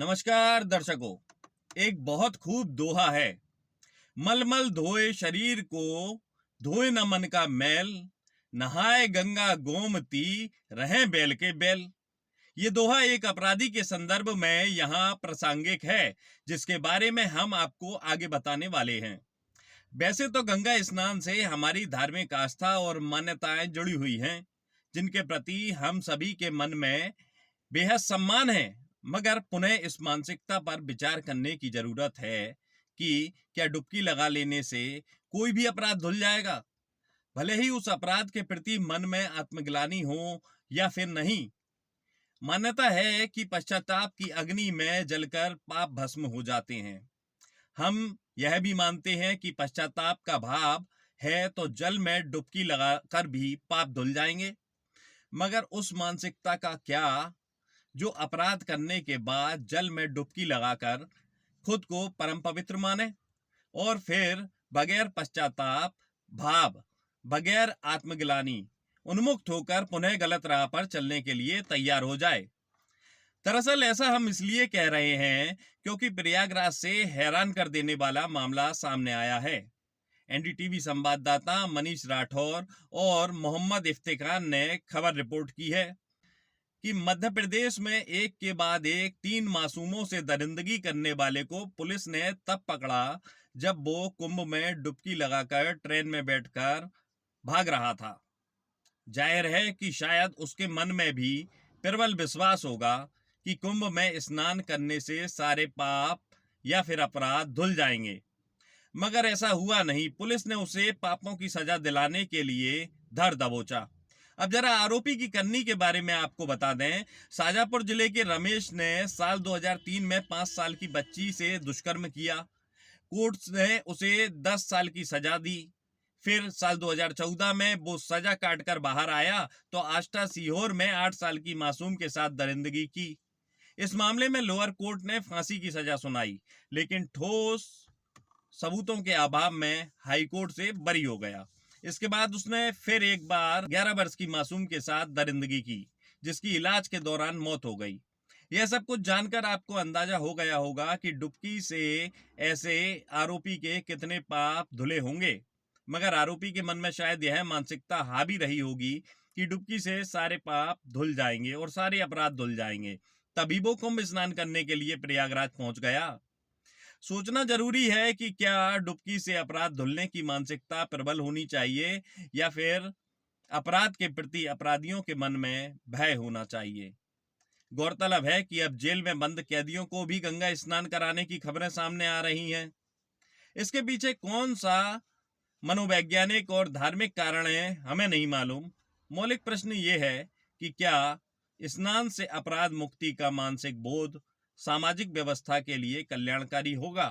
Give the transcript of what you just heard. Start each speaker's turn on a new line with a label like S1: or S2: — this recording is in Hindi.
S1: नमस्कार दर्शकों। एक बहुत खूब दोहा है, मलमल धोए शरीर को, धोए न मन का मैल, नहाए गंगा गोमती, रहे बैल के बैल। ये दोहा एक अपराधी के संदर्भ में यहाँ प्रासंगिक है, जिसके बारे में हम आपको आगे बताने वाले हैं। वैसे तो गंगा स्नान से हमारी धार्मिक आस्था और मान्यताएं जुड़ी हुई हैं, जिनके प्रति हम सभी के मन में बेहद सम्मान है। मगर पुनः इस मानसिकता पर विचार करने की जरूरत है कि क्या डुबकी लगा लेने से कोई भी अपराध धुल जाएगा, भले ही उस अपराध के प्रति मन में आत्मग्लानि हो या फिर नहीं। मान्यता है कि पश्चाताप की अग्नि में जलकर पाप भस्म हो जाते हैं। हम यह भी मानते हैं कि पश्चाताप का भाव है तो जल में डुबकी लगाकर भी पाप धुल जाएंगे। मगर उस मानसिकता का क्या जो अपराध करने के बाद जल में डुबकी लगाकर खुद को परम पवित्र माने और फिर बगैर पश्चाताप भाव, बगैर आत्मग्लानि उन्मुक्त होकर पुनः गलत राह पर चलने के लिए तैयार हो जाए। दरअसल ऐसा हम इसलिए कह रहे हैं क्योंकि प्रयागराज से हैरान कर देने वाला मामला सामने आया है। एनडीटीवी संवाददाता मनीष राठौर और मोहम्मद इफ्तिखार ने खबर रिपोर्ट की है कि मध्य प्रदेश में एक के बाद एक 3 मासूमों से दरिंदगी करने वाले को पुलिस ने तब पकड़ा जब वो कुंभ में डुबकी लगाकर ट्रेन में बैठकर भाग रहा था। जाहिर है कि शायद उसके मन में भी प्रबल विश्वास होगा कि कुंभ में स्नान करने से सारे पाप या फिर अपराध धुल जाएंगे। मगर ऐसा हुआ नहीं। पुलिस ने उसे पापों की सजा दिलाने के लिए धर दबोचा। अब जरा आरोपी की करनी के बारे में आपको बता दें। शाजापुर जिले के रमेश ने साल 2003 में 5 साल की बच्ची से दुष्कर्म किया। कोर्ट ने उसे 10 साल की सजा दी। फिर साल 2014 में वो सजा काटकर बाहर आया तो आष्टा सीहोर में 8 साल की मासूम के साथ दरिंदगी की। इस मामले में लोअर कोर्ट ने फांसी की सजा सुनाई, लेकिन ठोस सबूतों के अभाव में हाईकोर्ट से बरी हो गया। इसके बाद उसने फिर एक बार 11 वर्ष की मासूम के साथ दरिंदगी की, जिसकी इलाज के दौरान मौत हो गई। यह सब कुछ जानकर आपको अंदाजा हो गया होगा कि डुबकी से ऐसे आरोपी के कितने पाप धुले होंगे। मगर आरोपी के मन में शायद यह मानसिकता हावी रही होगी कि डुबकी से सारे पाप धुल जाएंगे और सारे अपराध धुल जाएंगे, तभी वो कुंभ स्नान करने के लिए प्रयागराज पहुंच गया। सोचना जरूरी है कि क्या डुबकी से अपराध धुलने की मानसिकता प्रबल होनी चाहिए या फिर अपराध के प्रति अपराधियों के मन में भय होना चाहिए। गौरतलब है कि अब जेल में बंद कैदियों को भी गंगा स्नान कराने की खबरें सामने आ रही हैं। इसके पीछे कौन सा मनोवैज्ञानिक और धार्मिक कारण है हमें नहीं मालूम। मौलिक प्रश्न ये है कि क्या स्नान से अपराध मुक्ति का मानसिक बोध सामाजिक व्यवस्था के लिए कल्याणकारी होगा।